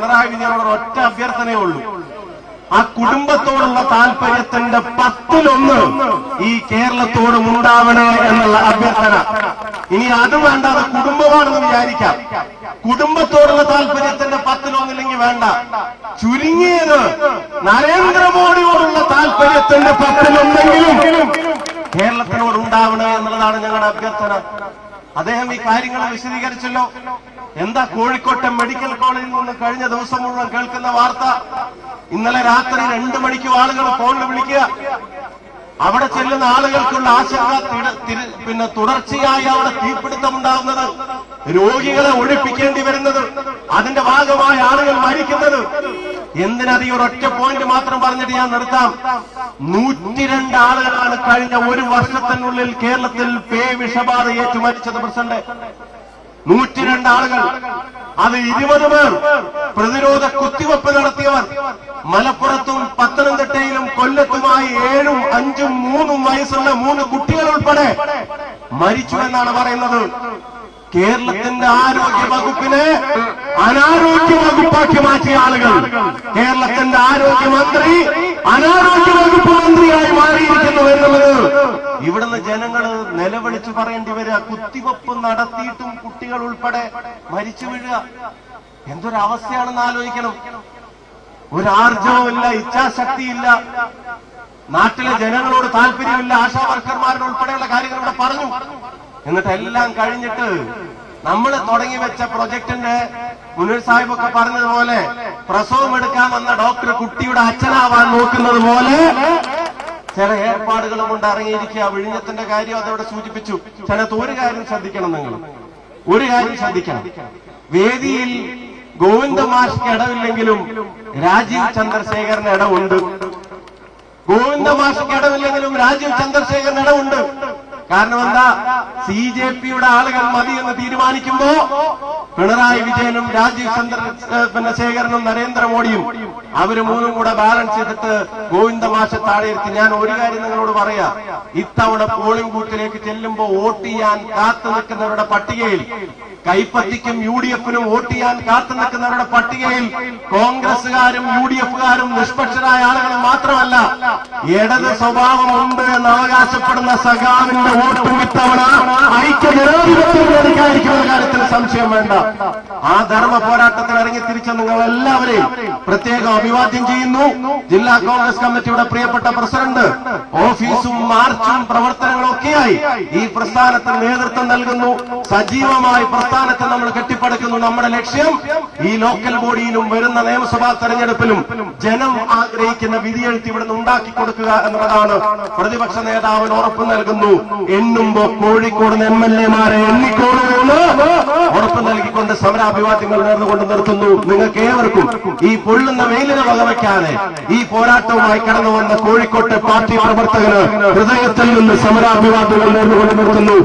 പിണറായി വിജയനോട് ഒറ്റ അഭ്യർത്ഥനയേ ഉള്ളൂ. ആ കുടുംബത്തോടുള്ള താല്പര്യത്തിന്റെ 10-1 ഈ കേരളത്തോടും ഉണ്ടാവണേ എന്നുള്ള അഭ്യർത്ഥന. ഇനി അത് വേണ്ട, അത് കുടുംബമാണെന്ന് വിചാരിക്കാം. കുടുംബത്തോടുള്ള താല്പര്യത്തിന്റെ 10-1 വേണ്ട, ചുരുങ്ങിയത് നരേന്ദ്രമോദിയോടുള്ള താല്പര്യത്തിന്റെ 10-1 കേരളത്തിനോട് ഉണ്ടാവണേ എന്നുള്ളതാണ് ഞങ്ങളുടെ അഭ്യർത്ഥന. അദ്ദേഹം ഈ കാര്യങ്ങൾ വിശദീകരിച്ചല്ലോ. എന്താ കോഴിക്കോട്ടെ മെഡിക്കൽ കോളേജിൽ നിന്ന് കഴിഞ്ഞ ദിവസം മുഴുവൻ കേൾക്കുന്ന വാർത്ത? ഇന്നലെ രാത്രി 2 മണിക്ക് ആളുകൾ ഫോണിൽ വിളിക്കുക. അവിടെ ചെല്ലുന്ന ആളുകൾക്കുള്ള ആശങ്ക തുടർച്ചയായി അവിടെ തീപിടുത്തമുണ്ടാകുന്നത്, രോഗികളെ ഒഴിപ്പിക്കേണ്ടി വരുന്നത്, അതിന്റെ ഭാഗമായി ആളുകൾ മരിക്കുന്നത്. എന്തിനത്? ഒരൊറ്റ പോയിന്റ് മാത്രം പറഞ്ഞിട്ട് ഞാൻ നിർത്താം. 102 ആളുകളാണ് കഴിഞ്ഞ 1 വർഷത്തിനുള്ളിൽ കേരളത്തിൽ വിഷബാധ ഏറ്റു മരിച്ചത്. പ്രസിഡന്റ്, 102 ആളുകൾ. അത് 20 പേർ പ്രതിരോധ കുത്തിവെപ്പ് നടത്തിയവർ. മലപ്പുറത്തും പത്തനംതിട്ടയിലും കൊല്ലത്തുമായി 7ഉം 5ഉം 3ഉം വയസ്സുള്ള 3 കുട്ടികൾ ഉൾപ്പെടെ മരിച്ചു എന്നാണ് പറയുന്നത്. കേരളത്തിന്റെ ആരോഗ്യ വകുപ്പിനെ അനാരോഗ്യ വകുപ്പാക്കി മാറ്റിയ ആളുകൾ, കേരളത്തിന്റെ ആരോഗ്യമന്ത്രി അനാരോഗ്യ വകുപ്പ് മന്ത്രിയായി മാറിയിരിക്കുന്നു എന്നുള്ളത് ഇവിടുന്ന് ജനങ്ങൾ നിലവിളിച്ചു പറയേണ്ടി വരിക. കുത്തിവെപ്പ് നടത്തിയിട്ടും കുട്ടികൾ ഉൾപ്പെടെ മരിച്ചു വീഴുക. എന്തൊരവസ്ഥയാണെന്ന് ആലോചിക്കണം. ഒരു ആർജവുമില്ല, ഇച്ഛാശക്തിയില്ല, നാട്ടിലെ ജനങ്ങളോട് താല്പര്യമില്ല. ആശാ വർക്കർമാരുടെ ഉൾപ്പെടെയുള്ള കാര്യങ്ങൾ ഇവിടെ പറഞ്ഞു. എന്നിട്ട് എല്ലാം കഴിഞ്ഞിട്ട് നമ്മൾ തുടങ്ങി വെച്ച പ്രൊജക്ടിന്റെ മുനീർ സാഹിബൊക്കെ പറഞ്ഞതുപോലെ പ്രസവം എടുക്കാൻ വന്ന ഡോക്ടർ കുട്ടിയുടെ അച്ഛനാവാൻ നോക്കുന്നത് പോലെ ചില ഏർപ്പാടുകളും കൊണ്ട് ഇറങ്ങിയിരിക്കുക. വിഴിഞ്ഞത്തിന്റെ കാര്യം അതവിടെ സൂചിപ്പിച്ചു. ചിലത് ഒരു കാര്യം ശ്രദ്ധിക്കണം, നിങ്ങൾ ഒരു കാര്യം ശ്രദ്ധിക്കണം. വേദിയിൽ ഗോവിന്ദ മാഷ്ക്ക് ഇടവില്ലെങ്കിലും രാജീവ് ചന്ദ്രശേഖരന് ഇടവുണ്ട്. ഗോവിന്ദ മാഷ്ക്ക് ഇടവില്ലെങ്കിലും രാജീവ് ചന്ദ്രശേഖരന് ഇടവുണ്ട്. കാരണം എന്താ? CJPയുടെ ആളുകൾ മതി എന്ന് തീരുമാനിക്കുമ്പോ പിണറായി വിജയനും രാജീവ് ചന്ദ്രശേഖരനും നരേന്ദ്രമോദിയും അവര് 3ഉം കൂടെ ബാലൻസ് ചെയ്തിട്ട് ഗോവിന്ദ മാഷെ താഴെ ഇരുത്തി. ഞാൻ ഒരു കാര്യം നിങ്ങളോട് പറയാ, ഇത്തവണ പോളിംഗ് ബൂത്തിലേക്ക് ചെല്ലുമ്പോ വോട്ട് ചെയ്യാൻ കാത്തു നിൽക്കുന്നവരുടെ പട്ടികയിൽ, കൈപ്പത്തിക്കും UDFനും വോട്ട് ചെയ്യാൻ കാത്തു നിൽക്കുന്നവരുടെ പട്ടികയിൽ കോൺഗ്രസുകാരും UDFകാരും നിഷ്പക്ഷരായ ആളുകൾ മാത്രമല്ല, ഇടത് സ്വഭാവമുണ്ട് എന്ന് അവകാശപ്പെടുന്ന സഖാവിന്റെ വോട്ടും ഇത്തവണ ഐക്യജനാധിപത്യത്തിനുള്ള കാര്യത്തിൽ സംശയം വേണ്ട. ആ ധർമ്മ പോരാട്ടത്തിൽ ഇറങ്ങി തിരിച്ച നിങ്ങൾ എല്ലാവരെയും പ്രത്യേകം അഭിവാദ്യം ചെയ്യുന്നു. ജില്ലാ കോൺഗ്രസ് കമ്മിറ്റിയുടെ പ്രിയപ്പെട്ട പ്രസിഡന്റ് ഓഫീസും മാർച്ചും പ്രവർത്തനങ്ങളും ഒക്കെയായി ഈ പ്രസ്ഥാനത്തിന് നേതൃത്വം നൽകുന്നു. സജീവമായി പ്രസ്ഥാനത്തെ നമ്മൾ കെട്ടിപ്പടുക്കുന്നു. നമ്മുടെ ലക്ഷ്യം ഈ ലോക്കൽ ബോഡിയിലും വരുന്ന നിയമസഭാ തെരഞ്ഞെടുപ്പിലും ജനം ആഗ്രഹിക്കുന്ന വിധിയെഴുത്ത് ഇവിടുന്ന് ഉണ്ടാക്കി കൊടുക്കുക എന്നുള്ളതാണ് പ്രതിപക്ഷ നേതാവിന് ഉറപ്പ് നൽകുന്നു. എണ്ണുമ്പോ കോഴിക്കോട് MLA-മാരെ എണ്ണിക്കോളുമെന്ന് ഉറപ്പ് നൽകിക്കൊണ്ട് സമരാഭിവാദ്യങ്ങൾ നേർന്നുകൊണ്ട് നിർത്തുന്നു. നിങ്ങൾക്ക് ഏവർക്കും ഈ പൊള്ളുന്ന വെയിലിനെ വകവയ്ക്കാതെ ഈ പോരാട്ടവുമായി കടന്നു വന്ന കോഴിക്കോട്ടെ പാർട്ടി പ്രവർത്തകന് ഹൃദയത്തിൽ നിന്ന് സമരാഭിവാദ്യങ്ങൾ നേർന്നുകൊണ്ട് നിർത്തുന്നു.